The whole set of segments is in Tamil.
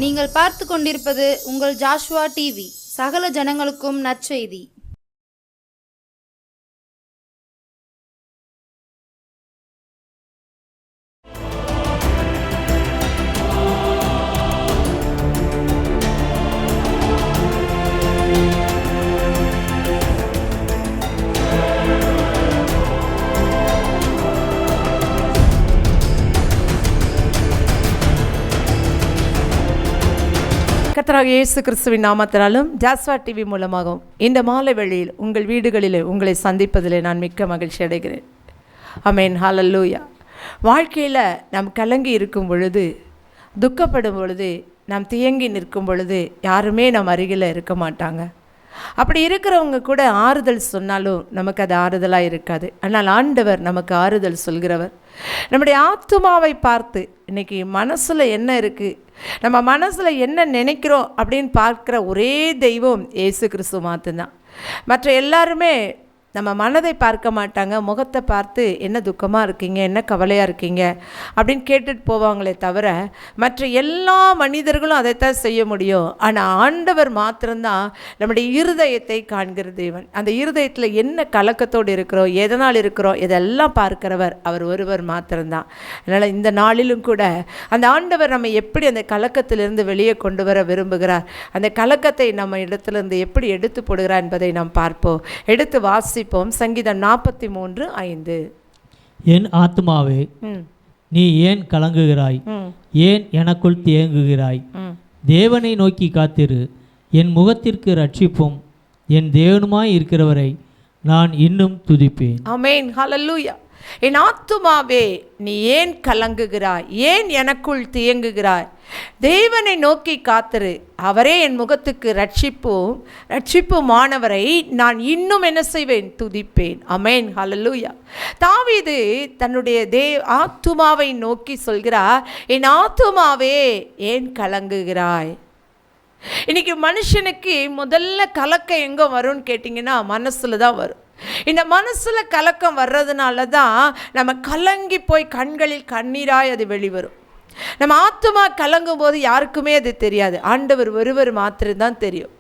நீங்கள் பார்த்து கொண்டிருப்பது உங்கள் ஜாஷுவா டிவி. சகல ஜனங்களுக்கும் நற்செய்தி. கர்த்தராகிய இயேசு கிறிஸ்துவின் நாமத்தினாலும் ஜாஸ்வா டிவி மூலமாகவும் இந்த மாலை வேளையில் உங்கள் வீடுகளிலே உங்களை சந்திப்பதிலே நான் மிக்க மகிழ்ச்சி அடைகிறேன். ஆமென், ஹல்லேலூயா. வாழ்க்கையில் நாம் கலங்கி இருக்கும் பொழுது, துக்கப்படும் பொழுது, நாம் தியங்கி நிற்கும் பொழுது யாருமே நம் அருகில் இருக்க மாட்டாங்க. அப்படி இருக்கிறவங்க கூட ஆறுதல் சொன்னாலும் நமக்கு அது ஆறுதலாக இருக்காது. ஆனால் ஆண்டவர் நமக்கு ஆறுதல் சொல்கிறவர். நம்முடைய ஆத்துமாவை பார்த்து இன்றைக்கி மனசில் என்ன இருக்குது, நம்ம மனசில் என்ன நினைக்கிறோம் அப்படின்னு பார்க்குற ஒரே தெய்வம் இயேசு கிறிஸ்து மாத்திரம்தான். மற்ற எல்லாருமே நம்ம மனதை பார்க்க மாட்டாங்க, முகத்தை பார்த்து என்ன துக்கமாக இருக்கீங்க, என்ன கவலையாக இருக்கீங்க அப்படின்னு கேட்டுட்டு போவாங்களே தவிர மற்ற எல்லா மனிதர்களும் அதைத்தான் செய்ய முடியும். ஆனால் ஆண்டவர் மாத்திரம்தான் நம்முடைய இருதயத்தை காண்கிற தேவன். அந்த இருதயத்தில் என்ன கலக்கத்தோடு இருக்கிறோம், எதனால் இருக்கிறோம், இதெல்லாம் பார்க்கிறவர் அவர் ஒருவர் மாத்திரம்தான். அதனால் இந்த நாளிலும் கூட அந்த ஆண்டவர் நம்ம எப்படி அந்த கலக்கத்திலிருந்து வெளியே கொண்டு வர விரும்புகிறார், அந்த கலக்கத்தை நம்ம இடத்துலேருந்து எப்படி எடுத்து போடுகிறார் என்பதை நாம் பார்ப்போம். எடுத்து வாசி. சங்கீதம் 43:5. என் ஆத்துமாவே, நீ ஏன் கலங்குகிறாய், ஏன் எனக்குள் தேங்குகிறாய்? தேவனை நோக்கி காத்திரு, என் முகத்திற்கு ரட்சிப்பும் என் தேவனுமாய் இருக்கிறவரை நான் இன்னும் துதிப்பேன். ஆமென், ஹல்லேலூயா. என் ஆத்துமாவே, நீ ஏன் கலங்குகிறாய், ஏன் எனக்குள் தியங்குகிறாய்? தேவனை நோக்கி காத்திரு, அவரே என் முகத்துக்கு ரட்சிப்புமானவரை நான் இன்னும் என்ன செய்வேன், துதிப்பேன். ஆமென், ஹல்லேலூயா. தாவீது தன்னுடைய ஆத்துமாவை நோக்கி சொல்கிறார், என் ஆத்துமாவே ஏன் கலங்குகிறாய்? இன்னைக்கு மனுஷனுக்கு முதல்ல கலக்கம் எங்கே வரும்னு கேட்டிங்கன்னா மனசில் தான் வரும். இந்த மனசில் கலக்கம் வர்றதுனால தான் நம்ம கலங்கி போய் கண்களில் கண்ணீராய் அது வெளிவரும். நம்ம ஆத்துமா கலங்கும் போது யாருக்குமே அது தெரியாது, ஆண்டவர் ஒருவர் மாத்திரம்தான் தெரியும்.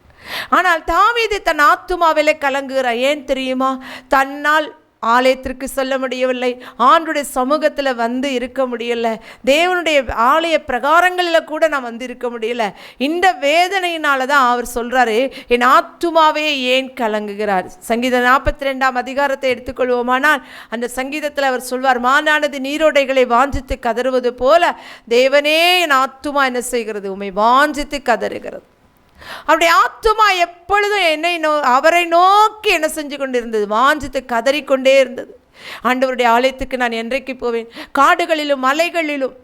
ஆனால் தாவீது தன் ஆத்துமாவிலே கலங்குகிறார். ஏன் தெரியுமா? தன்னால் ஆலயத்திற்கு செல்ல முடியவில்லை, ஆண்டுடைய சமூகத்தில் வந்து இருக்க முடியலை, தேவனுடைய ஆலய பிரகாரங்களில் கூட நான் வந்து இருக்க முடியலை. இந்த வேதனையினால தான் அவர் சொல்கிறாரு, என் ஆத்துமாவே ஏன் கலங்குகிறார். சங்கீதம் 42 எடுத்துக்கொள்வோமானால் அந்த சங்கீதத்தில் அவர் சொல்வார், மானானது நீரோடைகளை வாஞ்சித்து கதறுவது போல தேவனே என் ஆத்துமா என்ன செய்கிறது, உம்மை வாஞ்சித்து கதறுகிறது. அவருடைய ஆத்துமா எப்பொழுதும் அவரை நோக்கி என்ன செஞ்சு கொண்டு இருந்தது, வாஞ்சித்து கதறிக்கொண்டே இருந்தது. ஆண்டவருடைய ஆலயத்துக்கு நான் என்றைக்கு போவேன்? காடுகளிலும் மலைகளிலும்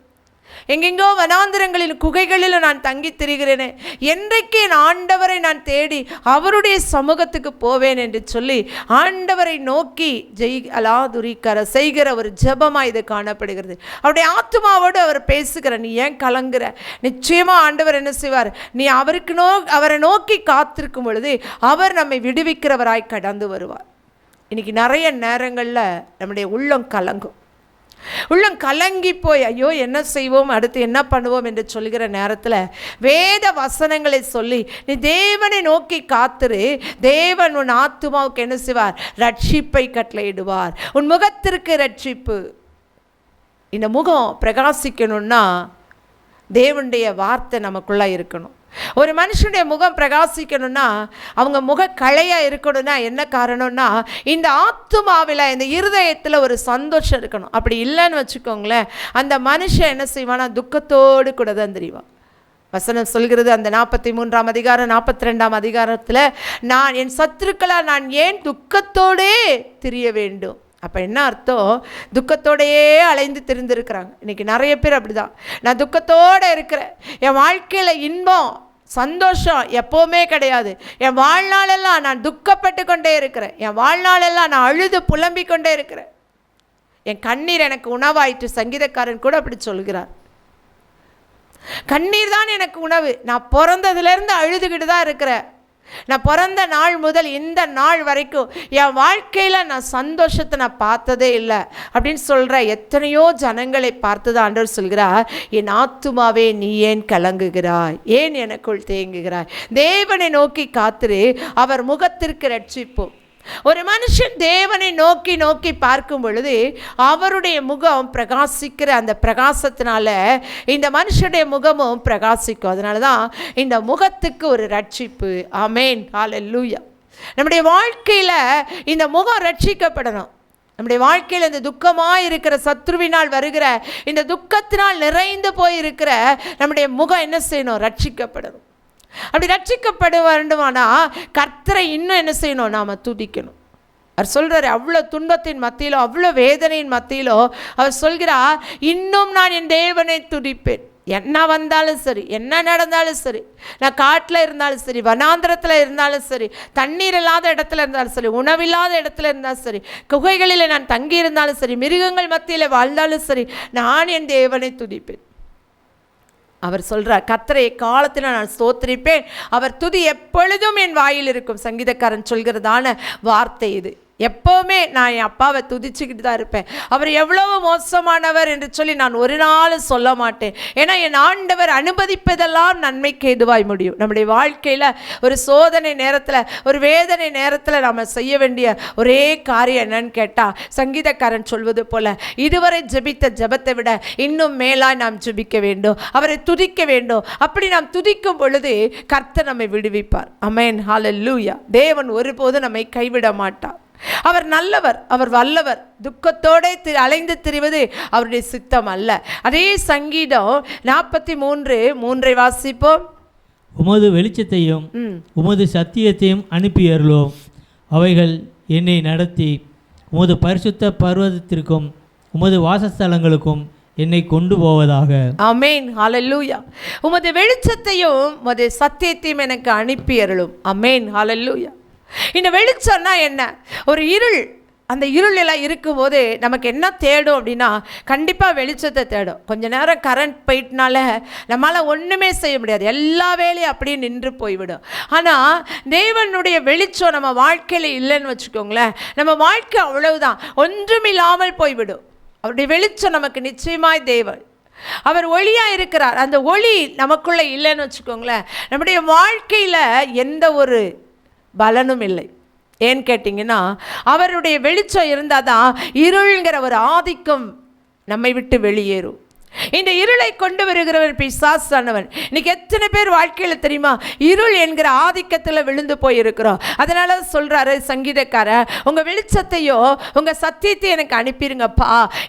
எங்கெங்கோ வனாந்திரங்களிலும் குகைகளிலும் நான் தங்கி திரிகிறேனே, என்றைக்கு என் ஆண்டவரை நான் தேடி அவருடைய சமூகத்துக்கு போவேன் என்று சொல்லி ஆண்டவரை நோக்கி செய்கிற ஒரு ஜெபமாக இது காணப்படுகிறது. அவருடைய ஆத்துமாவோடு அவர் பேசுகிறார், நீ ஏன் கலங்குற? நிச்சயமாக ஆண்டவர் என்ன செய்வார், நீ அவரை நோக்கி காத்திருக்கும் பொழுது அவர் நம்மை விடுவிக்கிறவராய் கடந்து வருவார். இன்னைக்கு நிறைய நேரங்களில் நம்முடைய உள்ளம் கலங்கி போய் ஐயோ என்ன செய்வோம், அடுத்து என்ன பண்ணுவோம் என்று சொல்கிற நேரத்தில் வேத வசனங்களை சொல்லி நீ தேவனை நோக்கி காத்திரு, தேவன் உன் ஆத்துமாவுக்கு என்ன செய்வார், ரட்சிப்பை கட்டளையிடுவார். உன் முகத்திற்கு ரட்சிப்பு. இந்த முகம் பிரகாசிக்கணும்னா தேவனுடைய வார்த்தை நமக்குள்ளே இருக்கணும். ஒரு மனுஷனுடைய முகம் பிரகாசிக்கணும்னா அவங்க முக களையாக இருக்கணும்னா என்ன காரணம்னா இந்த ஆத்துமாவில், இந்த இருதயத்தில் ஒரு சந்தோஷம் இருக்கணும். அப்படி இல்லைன்னு வச்சுக்கோங்களேன், அந்த மனுஷன் என்ன செய்வானா, துக்கத்தோடு கூட தான் தெரிவான். வசனம் சொல்கிறது அந்த 43 42 நான் என் சத்துருக்களால் நான் ஏன் துக்கத்தோடே திரிய வேண்டும். அப்போ என்ன அர்த்தம்? துக்கத்தோடையே அலைந்து திரிந்திருக்கிறாங்க. இன்றைக்கி நிறைய பேர் அப்படி தான், நான் துக்கத்தோடு இருக்கிறேன், என் வாழ்க்கையில் இன்பம் சந்தோஷம் எப்போவுமே கிடையாது, என் வாழ்நாளெல்லாம் நான் துக்கப்பட்டு கொண்டே இருக்கிறேன், என் வாழ்நாளெல்லாம் நான் அழுது புலம்பிக் கொண்டே இருக்கிறேன், என் கண்ணீர் எனக்கு உணவாயிற்று. சங்கீதக்காரன் கூட அப்படி சொல்கிறார், கண்ணீர் தான் எனக்கு உணவு, நான் பிறந்ததுலேருந்து அழுதுகிட்டு தான் இருக்கிறேன், நான் பிறந்த நாள் முதல் இந்த நாள் வரைக்கும் என் வாழ்க்கையில் நான் சந்தோஷத்தை நான் பார்த்ததே இல்லை அப்படின்னு சொல்கிற எத்தனையோ ஜனங்களை பார்த்துதான் ஆண்டவர் சொல்கிறார், என் ஆத்துமாவே நீ ஏன் கலங்குகிறாய், ஏன் எனக்குள் தேங்குகிறாய், தேவனை நோக்கி காத்திரு, அவர் முகத்திற்கு ரட்சிப்போம். ஒரு மனுஷன் தேவனை நோக்கி நோக்கி பார்க்கும் பொழுது அவருடைய முகம் பிரகாசிக்கிற அந்த பிரகாசத்தினால இந்த மனுஷனுடைய முகமும் பிரகாசிக்கும். அதனால தான் இந்த முகத்துக்கு ஒரு ரட்சிப்பு. ஆமென், ஹல்லேலூயா. நம்முடைய வாழ்க்கையில் இந்த முகம் ரட்சிக்கப்படணும். நம்முடைய வாழ்க்கையில் இந்த துக்கமாக இருக்கிற சத்ருவினால் வருகிற இந்த துக்கத்தினால் நிறைந்து போயிருக்கிற நம்முடைய முகம் என்ன செய்யணும்? ரட்சிக்கப்படணும். அப்படி ரட்சிக்கப்பட வேண்டுமானா கர்த்தரை இன்னும் என்ன செய்யணும்? நாம் துதிக்கணும். அவர் சொல்கிறார், அவ்வளோ துன்பத்தின் மத்தியிலோ அவ்வளோ வேதனையின் மத்தியிலோ அவர் சொல்கிறார், இன்னும் நான் என் தேவனை துதிப்பேன். என்ன வந்தாலும் சரி, என்ன நடந்தாலும் சரி, நான் காட்டில் இருந்தாலும் சரி, வனாந்திரத்தில் இருந்தாலும் சரி, தண்ணீர் இல்லாத இடத்துல இருந்தாலும் சரி, உணவில்லாத இடத்துல இருந்தாலும் சரி, குகைகளில் நான் தங்கி இருந்தாலும் சரி, மிருகங்கள் மத்தியில் வாழ்ந்தாலும் சரி, நான் என் தேவனை துதிப்பேன். அவர் சொல்கிறார், கர்த்தரை காலத்தில் நான் ஸ்தோத்திரிப்பேன், அவர் துதி எப்பொழுதும் என் வாயில் இருக்கும். சங்கீதக்காரன் சொல்கிறதான வார்த்தை இது. எப்போவுமே நான் என் அப்பாவை துதிச்சுக்கிட்டு தான் இருப்பேன். அவர் எவ்வளவு மோசமானவர் என்று சொல்லி நான் ஒரு நாள் சொல்ல மாட்டேன். ஏன்னா என் ஆண்டவர் அனுமதிப்பதெல்லாம் நன்மைக்கு எதுவாய் முடியும். நம்முடைய வாழ்க்கையில் ஒரு சோதனை நேரத்தில், ஒரு வேதனை நேரத்தில் நாம் செய்ய வேண்டிய ஒரே காரியம் என்னன்னு கேட்டால், சங்கீதக்காரன் சொல்வது போல இதுவரை ஜெபித்த ஜெபத்தை விட இன்னும் மேலாய் நாம் ஜெபிக்க வேண்டும், அவரை துதிக்க வேண்டும். அப்படி நாம் துதிக்கும் பொழுது கர்த்தர் நம்மை விடுவிப்பார். ஆமென், ஹல்லேலூயா. தேவன் ஒருபோதும் நம்மை கைவிட மாட்டார். அவர் நல்லவர், அவர் வல்லவர். துக்கத்தோடு அலைந்து திரிவது அவருடைய சித்தம் அல்ல. அதே சங்கீதம் 43:3 வாசிப்போம். உமது வெளிச்சத்தையும் உமது சத்தியத்தையும் அனுப்பி அருளோம், அவைகள் என்னை நடத்தி உமது பரிசுத்த பர்வதத்திற்கும் உமது வாசஸ்தலங்களுக்கும் என்னை கொண்டு போவதாக. ஆமென், ஹல்லேலூயா. உமது வெளிச்சத்தையும் உமது சத்தியத்தையும் எனக்கு அனுப்பி அருளும். ஆமென், ஹல்லேலூயா. இந்த வெளிச்சம்னா என்ன? ஒரு இருள். அந்த இருள் எல்லாம் இருக்கும்போது நமக்கு என்ன தேடும் அப்படின்னா, கண்டிப்பாக வெளிச்சத்தை தேடும். கொஞ்ச நேரம் கரண்ட் போயிட்டனால நம்மளால் ஒன்றுமே செய்ய முடியாது, எல்லா வேலையும் அப்படியே நின்று போய்விடும். ஆனால் தேவனுடைய வெளிச்சம் நம்ம வாழ்க்கையில் இல்லைன்னு வச்சுக்கோங்களேன், நம்ம வாழ்க்கை அவ்வளவுதான், ஒன்றுமில்லாமல் போய்விடும். அவருடைய வெளிச்சம் நமக்கு நிச்சயமாய் தேவன். அவர் ஒளியாக இருக்கிறார். அந்த ஒளி நமக்குள்ளே இல்லைன்னு வச்சுக்கோங்களேன், நம்முடைய வாழ்க்கையில் எந்த ஒரு பலனும் இல்லை. ஏன்னு கேட்டிங்கன்னா, அவருடைய வெளிச்சம் இருந்தால் தான் இருள்ங்கிற ஒரு ஆதிக்கம் நம்மை விட்டு வெளியேறும். இந்த இருளை கொண்டு வருகிறவன் பிசாசானவன். இன்னைக்கு எத்தனை பேர் வாழ்க்கையில் தெரியுமா இருள் என்கிற ஆதிக்கத்தில் விழுந்து போயிருக்கிறோம். அதனால சொல்கிறாரு சங்கீதக்காரர், உங்கள் வெளிச்சத்தையோ உங்கள் சத்தியத்தை எனக்கு அனுப்பிடுங்கப்பா,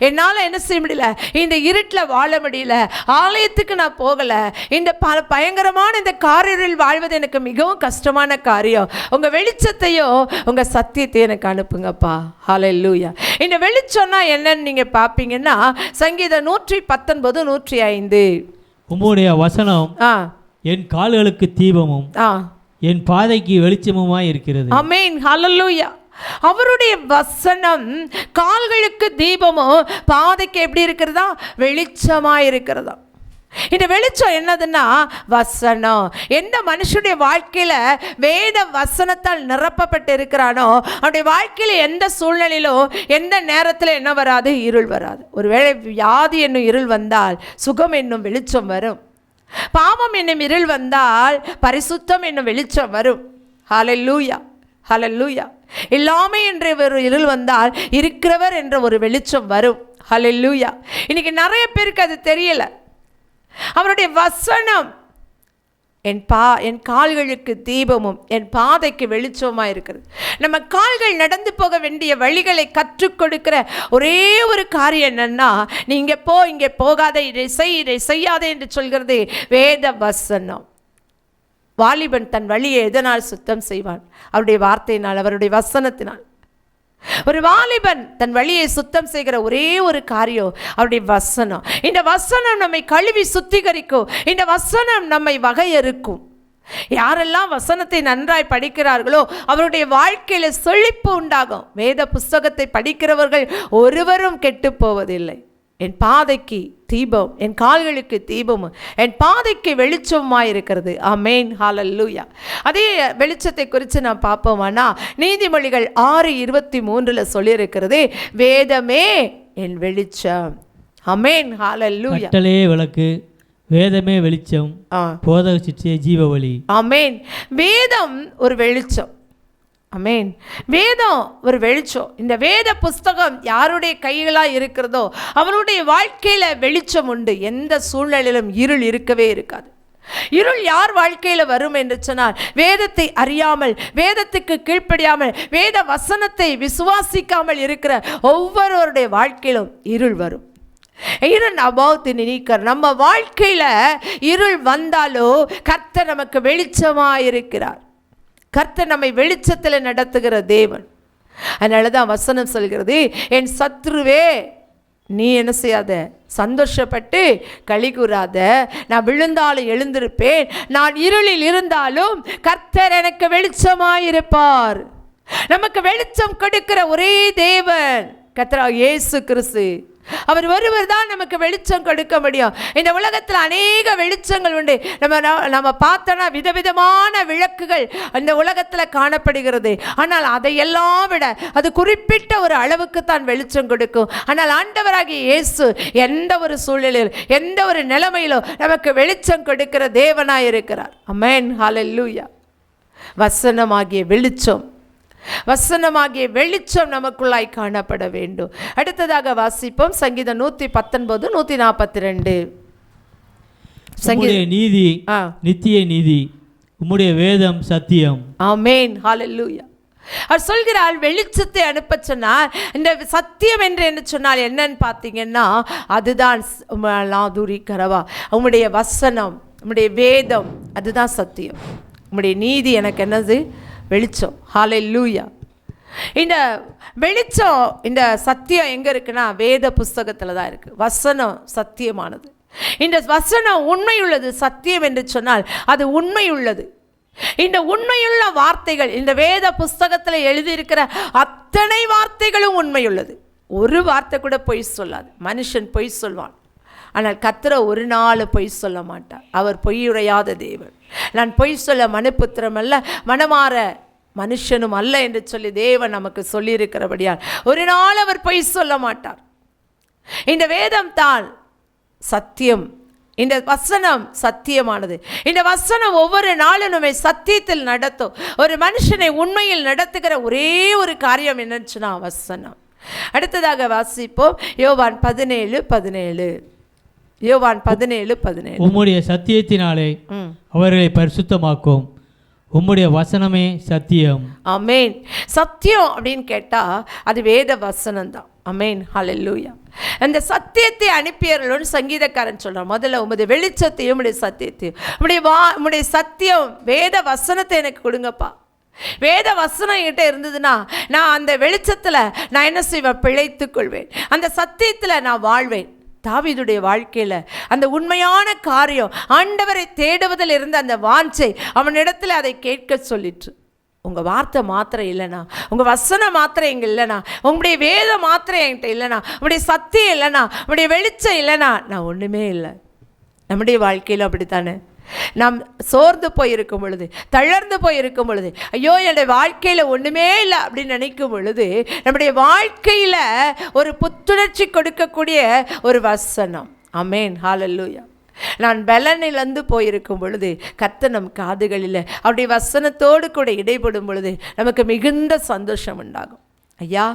என்னால் என்ன செய்ய முடியல, இந்த இருட்டில் வாழ முடியல, ஆலயத்துக்கு நான் போகலை, இந்த பயங்கரமான இந்த காரிருள் வாழ்வது எனக்கு மிகவும் கஷ்டமான காரியம், உங்கள் வெளிச்சத்தையோ உங்கள் சத்தியத்தை எனக்கு அனுப்புங்கப்பா. ஹல்லேலூயா. இந்த வெளிச்சம்னா என்னன்னு நீங்கள் பார்ப்பீங்கன்னா, சங்கீதம் 119:105, உம்முடைய வசனம் என் கால்களுக்கு தீபமும் என் பாதைக்கு வெளிச்சமுமாய் இருக்கிறது. ஆமென், ஹல்லேலூயா. அவருடைய வசனம் கால்களுக்கு தீபமும் பாதைக்கு எப்படி இருக்கிறதா? வெளிச்சமாய் இருக்கிறதா. இந்த வெளிச்சம் என்னதுன்னா வசனம். எந்த மனுஷனுடைய வாழ்க்கையில் வேத வசனத்தால் நிரப்பப்பட்டு இருக்கிறானோ அவனுடைய வாழ்க்கையில் எந்த சூழ்நிலையிலும் எந்த நேரத்தில் என்ன வராது? இருள் வராது. ஒருவேளை வியாதி என்னும் இருள் வந்தால் சுகம் என்னும் வெளிச்சம் வரும். பாவம் என்னும் இருள் வந்தால் பரிசுத்தம் என்னும் வெளிச்சம் வரும். ஹல்லேலூயா, ஹல்லேலூயா. எல்லாமே என்ற ஒரு இருள் வந்தால் இருக்கிறவர் என்ற ஒரு வெளிச்சம் வரும். ஹல்லேலூயா. இன்னைக்கு நிறைய பேருக்கு அது தெரியல. அவருடைய வசனம் என் கால்களுக்கு தீபமும் என் பாதைக்கு வெளிச்சமாக இருக்கிறது. நம்ம கால்கள் நடந்து போக வேண்டிய வழிகளை கற்றுக் கொடுக்கிற ஒரே ஒரு காரியம் என்னன்னா, நீ இங்கே போ, இங்கே போகாதே, இதை செய்யாதே என்று சொல்கிறது வேத வசனம். வாலிபன் தன் வழியை எதனால் சுத்தம் செய்வான்? அவருடைய வார்த்தையினால், அவருடைய வசனத்தினால். ஒரு வாலிபன் தன் வழியை சுத்தம் செய்கிற ஒரே ஒரு காரியம் அவருடைய வசனம். இந்த வசனம் நம்மை கழுவி சுத்திகரிக்கும். இந்த வசனம் நம்மை வகையறுக்கும். யாரெல்லாம் வசனத்தை நன்றாய் படிக்கிறார்களோ அவருடைய வாழ்க்கையில் செழிப்பு உண்டாகும். வேத புஸ்தகத்தை படிக்கிறவர்கள் ஒருவரும் கெட்டு போவதில்லை. என் பாதைக்கு தீபம், என் கால்களுக்கு தீபமும் என் பாதைக்கு வெளிச்சமாய் இருக்கிறது. ஆமென், ஹல்லேலூயா. அதே வெளிச்சத்தை குறித்து நான் பார்ப்போமானா, நீதிமொழிகள் 6:23 சொல்லியிருக்கிறது, வேதமே என் வெளிச்சம். ஆமென், ஹல்லேலூயா. கட்டளையே விளக்கு, வேதமே வெளிச்சம், போதக சிற்சியே ஜீவ வழி. ஆமென். வேதம் ஒரு வெளிச்சம். ஆமென். வேதம் ஒரு வெளிச்சம். இந்த வேத புஸ்தகம் யாருடைய கைகளாக இருக்கிறதோ அவருடைய வாழ்க்கையில் வெளிச்சம் உண்டு. எந்த சூழ்நிலையிலும் இருள் இருக்கவே இருக்காது. இருள் யார் வாழ்க்கையில் வரும் என்று சொன்னால், வேதத்தை அறியாமல், வேதத்துக்கு கீழ்ப்படியாமல், வேத வசனத்தை விசுவாசிக்காமல் இருக்கிற ஒவ்வொருவருடைய வாழ்க்கையிலும் இருள் வரும். இருள் அபாவத்தை நீக்கர். நம்ம வாழ்க்கையில் இருள் வந்தாலோ கர்த்தர் நமக்கு வெளிச்சமாக இருக்கிறார். கர்த்தர் நம்மை வெளிச்சத்தில் நடத்துகிற தேவன். அதனால தான் வசனம் சொல்கிறது, என் சத்ருவே நீ என்ன செய்யாத, சந்தோஷப்பட்டு களி கூறாத, நான் விழுந்தாலும் எழுந்திருப்பேன், நான் இருளில் இருந்தாலும் கர்த்தர் எனக்கு வெளிச்சமாயிருப்பார். நமக்கு வெளிச்சம் கொடுக்கிற ஒரே தேவன் கர்த்தராகிய இயேசு கிறிஸ்து. அவர் ஒருவர் தான் நமக்கு வெளிச்சம் கொடுக்க முடியும். இந்த உலகத்தில் அநேக வெளிச்சங்கள் உண்டு. நம்ம பார்த்தோன்னா விதவிதமான விளக்குகள் இந்த உலகத்தில் காணப்படுகிறது. ஆனால் அதையெல்லாம் விட அது குறிப்பிட்ட ஒரு அளவுக்கு தான் வெளிச்சம் கொடுக்கும். ஆனால் ஆண்டவராகிய இயேசு எந்த ஒரு சூழ்நிலையில், எந்த ஒரு நிலைமையிலும் நமக்கு வெளிச்சம் கொடுக்கிற தேவனாய் இருக்கிறார். ஆமென், ஹல்லேலூயா. வசனமாகிய வெளிச்சம், வசனமாகிய வெளிச்சம் நமக்குள்ளாய் காணப்பட வேண்டும். அடுத்ததாக வாசிப்போம் சங்கீதம் 119, 142. உம்முடைய நீதி நித்திய நீதி, உம்முடைய வேதம் சத்தியம். ஆமென், ஹல்லேலூயா. அவர் சொல்கிறார், வெளிச்சத்தை அனுப்ப சொன்னார். இந்த சத்தியம் என்று என்ன சொன்னால் என்னன்னு பார்த்தீங்கன்னா, அதுதான் லாதுரி கரவா, உம்முடைய வசனம், உம்முடைய வேதம், அதுதான் சத்தியம். உம்முடைய நீதி எனக்கு என்னது? வெளிச்சம். ஹல்லேலூயா. இந்த வெளிச்சம், இந்த சத்தியம் எங்கே இருக்குன்னா வேத புஸ்தகத்தில் தான் இருக்குது. வசனம் சத்தியமானது. இந்த வசனம் உண்மையுள்ளது. சத்தியம் என்று சொன்னால் அது உண்மையுள்ளது. இந்த உண்மையுள்ள வார்த்தைகள், இந்த வேத புஸ்தகத்தில் எழுதியிருக்கிற அத்தனை வார்த்தைகளும் உண்மையுள்ளது. ஒரு வார்த்தை கூட பொய் சொல்லாது. மனுஷன் பொய் சொல்வான், ஆனால் கர்த்தர் ஒரு நாள் பொய் சொல்ல மாட்டார். அவர் பொய்யுரையாத தேவன். நான் பொய் சொல்ல மனுபுத்திரம் அல்ல, மனமாற மனுஷனும் அல்ல என்று சொல்லி தேவன் நமக்கு சொல்லியிருக்கிறபடியால் ஒரு நாள் அவர் பொய் சொல்ல மாட்டார். இந்த வேதம் தான் சத்தியம். இந்த வசனம் சத்தியமானது. இந்த வசனம் ஒவ்வொரு நாளும் நம்மை சத்தியத்தில் நடத்தும். ஒரு மனுஷனை உண்மையில் நடத்துகிற ஒரே ஒரு காரியம் என்னச்சுன்னா வசனம். அடுத்ததாக வாசிப்போம் யோவான் 17:17. யோவான் 17:17. உம்முடைய சத்தியத்தினாலே அவர்களை பரிசுத்தமாக்கும், உம்முடைய வசனமே சத்தியம். ஆமென். சத்தியம் அப்படின்னு கேட்டால் அது வேத வசனம் தான். ஆமென், ஹல்லேலூயா. அந்த சத்தியத்தை அனுப்பியவர்களோடு சங்கீதக்காரன் சொல்கிறான், முதல்ல உம்முடைய வெளிச்சத்தையும் உம்முடைய சத்தியத்தையும், உம்முடைய சத்தியம் வேத வசனத்தை எனக்கு கொடுங்கப்பா. வேத வசனம் என்கிட்ட இருந்ததுன்னா நான் அந்த வெளிச்சத்தில் நான் என்ன செய்வேன்? பிழைத்துக் கொள்வேன். அந்த சத்தியத்தில் நான் வாழ்வேன். தாவீதுடைய வாழ்க்கையில் அந்த உண்மையான காரியம், ஆண்டவரை தேடுவதில் இருந்த அந்த வாஞ்சை அவனிடத்தில் அதை கேட்க சொல்லிற்று. உங்கள் வார்த்தை மாத்திரம் இல்லைனா, உங்கள் வசனம் மாத்திரம் எங்கே இல்லைனா, உங்களுடைய வேதம் மாத்திரம் என்கிட்ட இல்லைனா, உங்களுடைய சத்தியம் இல்லைனா, உங்களுடைய வெளிச்சம் இல்லைனா நான் ஒன்றுமே இல்லை. நம்முடைய வாழ்க்கையில் அப்படித்தானே? நாம் சோர்ந்து போயிருக்கும் பொழுது, தளர்ந்து போயிருக்கும் பொழுது, ஐயோ என்னுடைய வாழ்க்கையில் ஒன்றுமே இல்லை அப்படின்னு நினைக்கும் பொழுது, நம்முடைய வாழ்க்கையில் ஒரு புத்துணர்ச்சி கொடுக்கக்கூடிய ஒரு வசனம். ஆமென், ஹல்லேலூயா. நான் பலனிலிருந்து போயிருக்கும் பொழுது கர்த்தர் நம் காதுகளில் அவருடைய வசனத்தோடு கூட இடைப்படும் பொழுது நமக்கு மிகுந்த சந்தோஷம் உண்டாகும். ஐயா,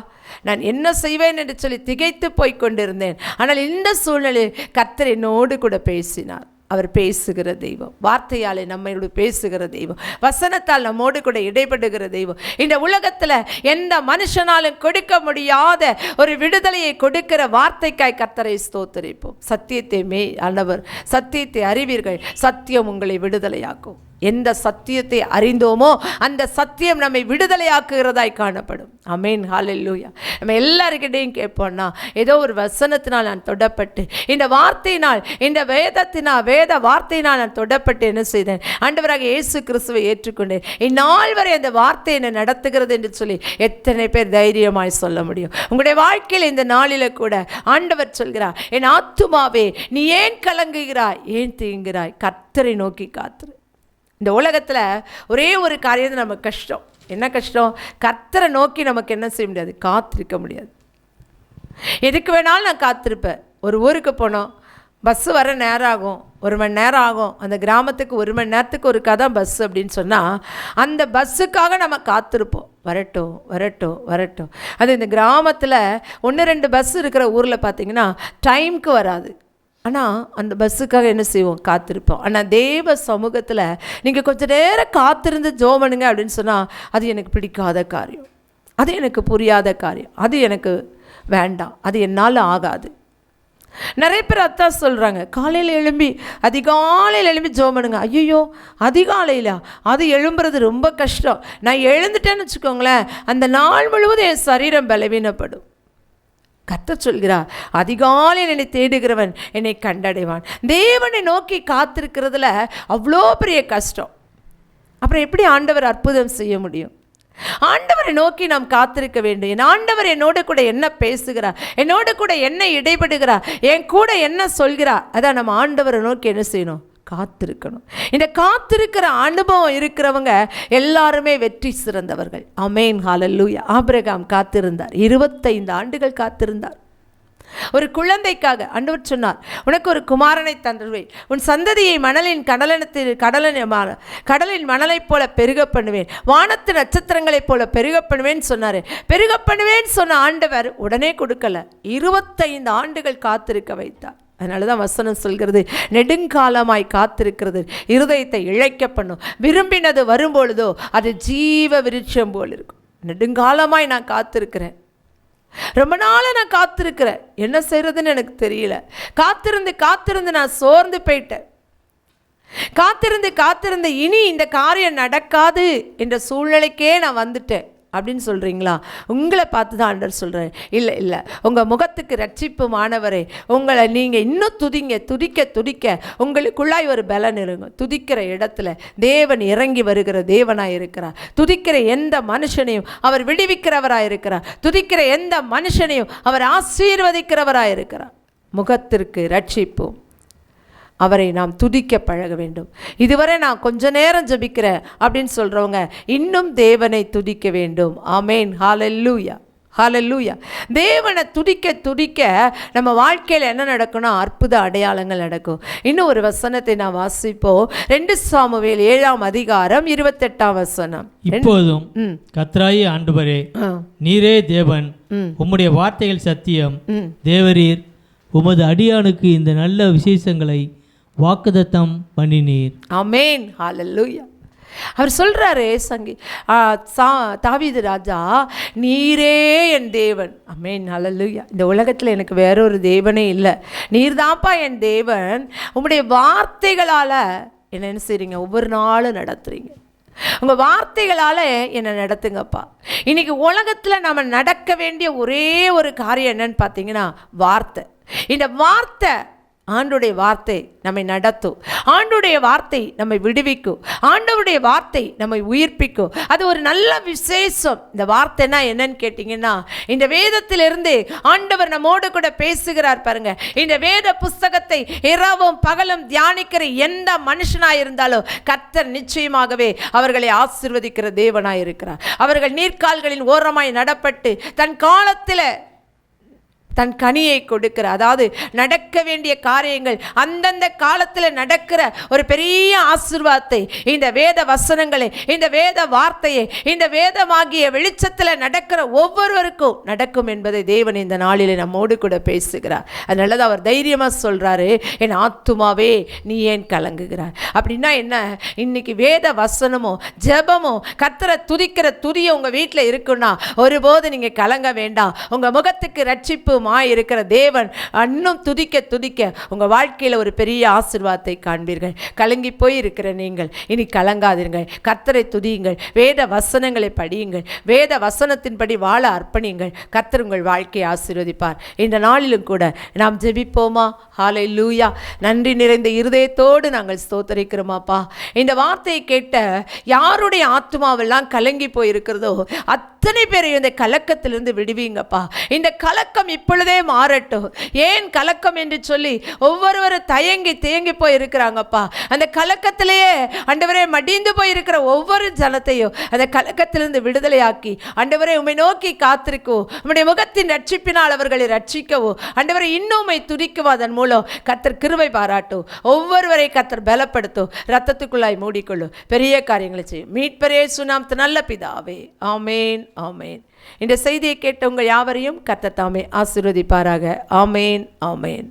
நான் என்ன செய்வேன் என்று சொல்லி திகைத்து போய் கொண்டிருந்தேன். ஆனால் இந்த சூழ்நிலையில் கர்த்தர் என்னோடு கூட பேசினார். அவர் பேசுகிற தெய்வம், வார்த்தையாலே நம்மோடு பேசுகிற தெய்வம், வசனத்தால் நம்மோடு கூட இடைப்படுகிற தெய்வம். இந்த உலகத்தில் எந்த மனுஷனாலும் கொடுக்க முடியாத ஒரு விடுதலையை கொடுக்கிற வார்த்தைக்காய் கர்த்தரை ஸ்தோத்திரிப்போம். சத்தியத்தை ஆண்டவர், சத்தியத்தை அறிவீர்கள், சத்தியம் உங்களை விடுதலையாக்கும். எந்த சத்தியத்தை அறிந்தோமோ அந்த சத்தியம் நம்மை விடுதலையாக்குகிறதாய் காணப்படும். ஆமென், ஹல்லேலூயா. நம்ம எல்லாருக்கிட்டையும் கேட்போம்னா, ஏதோ ஒரு வசனத்தினால் நான் தொடப்பட்டு, இந்த வார்த்தையினால், இந்த வேத வார்த்தையினால் நான் தொடப்பட்டு என்ன செய்தேன், ஆண்டவராக இயேசு கிறிஸ்துவை ஏற்றுக்கொண்டேன், இந்நாள் வரை அந்த வார்த்தை என்னை நடத்துகிறது என்று சொல்லி எத்தனை பேர் தைரியமாய் சொல்ல முடியும்? உங்களுடைய வாழ்க்கையில் இந்த நாளில் கூட ஆண்டவர் சொல்கிறார், என் ஆத்துமாவே நீ ஏன் கலங்குகிறாய், ஏன் தீங்குகிறாய், கர்த்தரை நோக்கி காத்திரு. இந்த உலகத்தில் ஒரே ஒரு காரியம் நமக்கு கஷ்டம். என்ன கஷ்டம்? கர்த்தரை நோக்கி நமக்கு என்ன செய்ய முடியாது, காத்திருக்க முடியாது. எதுக்கு வேணாலும் நான் காத்திருப்பேன். ஒரு ஊருக்கு போனோம், பஸ்ஸு வர நேரம் ஆகும், 1 மணி நேரம் ஆகும். அந்த கிராமத்துக்கு 1 மணி நேரத்துக்கு ஒருக்கா தான் பஸ் அப்படின்னு சொன்னால் அந்த பஸ்ஸுக்காக நம்ம காத்திருப்போம். வரட்டும் வரட்டும் வரட்டும். அது இந்த கிராமத்தில் 1-2 பஸ் இருக்கிற ஊரில் பார்த்திங்கன்னா டைமுக்கு வராது. ஆனால் அந்த பஸ்ஸுக்காக என்ன செய்வோம், காத்திருப்போம். ஆனால் தேவ சமூகத்தில் நீங்கள் கொஞ்சம் நேரம் காத்திருந்து ஜெபம் பண்ணுங்க அப்படின்னு சொன்னால் அது எனக்கு பிடிக்காத காரியம், அது எனக்கு புரியாத காரியம், அது எனக்கு வேண்டாம், அது என்னால் ஆகாது. நிறைய பேர் அதான் சொல்கிறாங்க, காலையில் எழும்பி அதிகாலையில் எழும்பி ஜெபம் பண்ணுங்க. ஐயோ, அதிகாலையில் அது எழும்புறது ரொம்ப கஷ்டம். நான் எழுந்துட்டேன்னு வச்சுக்கோங்களேன், அந்த நாள் முழுவதும் என் சரீரம் பலவீனப்படும். கர்த்தர் சொல்கிறார், அதிகாலையில் என்னை தேடுகிறவன் என்னை கண்டடைவான். தேவனை நோக்கி காத்திருக்கிறதுல அவ்வளோ பெரிய கஷ்டம். அப்புறம் எப்படி ஆண்டவர் அற்புதம் செய்ய முடியும்? ஆண்டவரை நோக்கி நாம் காத்திருக்க வேண்டும். என் ஆண்டவர் என்னோட கூட என்ன பேசுகிறார், என்னோட கூட என்ன இடைபடுகிறார், என் கூட என்ன சொல்கிறார், அதான் நம்ம ஆண்டவரை நோக்கி என்ன செய்யணும், காத்திருக்கணும். இந்த காத்திருக்கிற அனுபவம் இருக்கிறவங்க எல்லாருமே வெற்றி சிறந்தவர்கள். ஆமென், ஹல்லேலூயா. ஆபிரகாம் காத்திருந்தார், 25 ஆண்டுகள் காத்திருந்தார். ஒரு குழந்தைக்காக ஆண்டவர் சொன்னார், உனக்கு ஒரு குமாரனை தந்துடுவேன், உன் சந்ததியை கடலின் மணலைப் போல பெருக பண்ணுவேன், வானத்து நட்சத்திரங்களைப் போல பெருக பண்ணுவேன் சொன்னார். பெருக பண்ணுவேன் சொன்ன ஆண்டவர் உடனே கொடுக்கல, 25 ஆண்டுகள் காத்திருக்க வைத்தார். அதனால தான் வசனம் சொல்கிறது, நெடுங்காலமாய் காத்திருக்கிறது இருதயத்தை இழைக்க பண்ணும், விரும்பினது வரும்பொழுதோ அது ஜீவ விருட்சம் போல் இருக்கும். நெடுங்காலமாய் நான் காத்திருக்கிறேன், ரொம்ப நாளாக நான் காத்திருக்கிறேன், என்ன செய்கிறதுன்னு எனக்கு தெரியல. காத்திருந்து நான் சோர்ந்து போயிட்டேன். காத்திருந்து இனி இந்த காரியம் நடக்காது என்ற சூழ்நிலைக்கே நான் வந்துட்டேன் அப்படின்னு சொல்கிறீங்களா? உங்களை பார்த்து தான் ஆண்டவர் சொல்கிறேன், இல்லை உங்கள் முகத்துக்கு ரட்சிப்பு மாணவரே, உங்களை நீங்கள் இன்னும் துதிக்க உங்களுக்குள்ளாய் ஒரு பலன் இருங்க. துதிக்கிற இடத்துல தேவன் இறங்கி வருகிற தேவனாக இருக்கிறார். துதிக்கிற எந்த மனுஷனையும் அவர் விடுவிக்கிறவராக இருக்கிறார். துதிக்கிற எந்த மனுஷனையும் அவர் ஆசீர்வதிக்கிறவராக இருக்கிறார். முகத்திற்கு ரட்சிப்பும், அவரை நாம் துதிக்க பழக வேண்டும். இதுவரை நான் கொஞ்ச நேரம் ஜெபிக்கிறேன் அப்படின்னு சொல்கிறவங்க இன்னும் தேவனை துதிக்க வேண்டும். ஆமென், ஹல்லேலூயா, ஹல்லேலூயா. தேவனை துதிக்க நம்ம வாழ்க்கையில் என்ன நடக்கும்னா அற்புத அடையாளங்கள் நடக்கும். இன்னும் ஒரு வசனத்தை நான் வாசிப்போம். 2 சாமுவேல் 7ஆம் அதிகாரம் 28ஆம் வசனம். இப்போதும் கர்த்தராகிய ஆண்டவரே, நீரே தேவன், உம்முடைய வார்த்தைகள் சத்தியம். தேவரீர் உமது அடியானுக்கு இந்த நல்ல விசேஷங்களை வாக்குத்தத்தம் பண்ணினீர். ஆமென், ஹல்லேலூயா. அவர் சொல்கிறாரு தாவீது ராஜா, நீரே என் தேவன். ஆமென், ஹல்லேலூயா. இந்த உலகத்தில் எனக்கு வேற ஒரு தேவனே இல்லை, நீர்தான்ப்பா என் தேவன். உம்முடைய வார்த்தைகளால் என்ன செய்கிறீங்க, ஒவ்வொரு நாளும் நடத்துகிறீங்க. உங்கள் வார்த்தைகளால் என்னை நடத்துங்கப்பா. இன்றைக்கி உலகத்தில் நம்ம நடக்க வேண்டிய ஒரே ஒரு காரியம் என்னன்னு பார்த்தீங்கன்னா வார்த்தை. இந்த வார்த்தை, ஆண்டவருடைய வார்த்தை நம்மை நடத்தும், ஆண்டவருடைய வார்த்தை நம்மை விடுவிக்கும், ஆண்டவருடைய வார்த்தை நம்மை உயிர்ப்பிக்கும். அது ஒரு நல்ல விசேஷம். இந்த வார்த்தைனா என்னன்னு கேட்டிங்கன்னா, இந்த வேதத்திலிருந்து ஆண்டவர் நம்மோடு கூட பேசுகிறார் பாருங்க. இந்த வேத புஸ்தகத்தை இரவும் பகலும் தியானிக்கிற எந்த மனுஷனாக இருந்தாலும் கர்த்தர் நிச்சயமாகவே அவர்களை ஆசீர்வதிக்கிற தேவனாய் இருக்கிறார். அவர்கள் நீர்க்கால்களின் ஓரமாய் நடப்பட்டு தன் காலத்தில் தன் கனியை கொடுக்கிற, அதாவது நடக்க வேண்டிய காரியங்கள் அந்தந்த காலத்தில் நடக்கிற ஒரு பெரிய ஆசீர்வாதத்தை இந்த வேத வசனங்களை, இந்த வேத வார்த்தையை, இந்த வேதமாகிய வெளிச்சத்தில் நடக்கிற ஒவ்வொருவருக்கும் நடக்கும் என்பதை தேவன் இந்த நாளில் நம்மோடு கூட பேசுகிறார். அதனால தான் அவர் தைரியமாக சொல்கிறாரு, என் ஆத்துமாவே நீ ஏன் கலங்குகிறார். அப்படின்னா என்ன? இன்னைக்கு வேத வசனமோ ஜெபமோ கர்த்தரை துதிக்கிற துதியை உங்கள் வீட்டில் இருக்குன்னா ஒருபோது நீங்கள் கலங்க வேண்டாம். உங்கள் முகத்துக்கு ரட்சிப்பு அனைத்துமாய் இருக்கிற தேவன் இன்னும் துதிக்க துதிக்க உங்கள் வாழ்க்கையில் ஒரு பெரிய ஆசீர்வாதத்தை காண்பீர்கள். கலங்கி போய் இருக்கிற நீங்கள் இனி கலங்காதீர்கள். கர்த்தரை துதியுங்கள், வேத வசனங்களை படியுங்கள், வேத வசனத்தின்படி வாழ அர்ப்பணியுங்கள். கர்த்தர் உங்கள் வாழ்க்கையை ஆசீர்வதிப்பார். இந்த நாளிலும் கூட நாம் ஜெபிப்போமா? ஹல்லேலூயா. நன்றி நிறைந்த இருதயத்தோடு நாங்கள் ஸ்தோத்தரிக்கிறோமாப்பா. இந்த வார்த்தையை கேட்ட யாருடைய ஆத்துமாவெல்லாம் கலங்கி போயிருக்கிறதோ அத்தனை பேரையும் இந்த கலக்கத்திலிருந்து விடுவீங்கப்பா. இந்த கலக்கம் இப்பொழுதே மாறட்டும். ஏன் கலக்கம் என்று சொல்லி ஒவ்வொருவரும் தயங்கி தேங்கி போய் இருக்கிறாங்கப்பா. அந்த கலக்கத்திலேயே ஆண்டவரே மடிந்து போயிருக்கிற ஒவ்வொரு ஜனத்தையும் அந்த கலக்கத்திலிருந்து விடுதலையாக்கி ஆண்டவரே உம்மை நோக்கி காத்திருக்கவோ, உம்முடைய முகத்தின் ரட்சிப்பினால் அவர்களை ரட்சிக்கவோ, ஆண்டவரை இன்னும் துதிக்கவோ, அதன் மூலம் கர்த்தர் கிருபை பாராட்டும். ஒவ்வொருவரை கர்த்தர் பலப்படுத்தும். ரத்தத்துக்குள்ளாய் மூடிக்கொள்ளும். பெரிய காரியங்களை செய்யும். மீட்பரே இயேசு நாமத்தில் நல்ல பிதாவே. ஆமேன், ஆமேன். இந்த செய்தியை கேட்ட உங்கள் யாவரையும் கர்த்தர் தாமே ஆசீர்வதிப்பாராக. ஆமேன், ஆமேன்.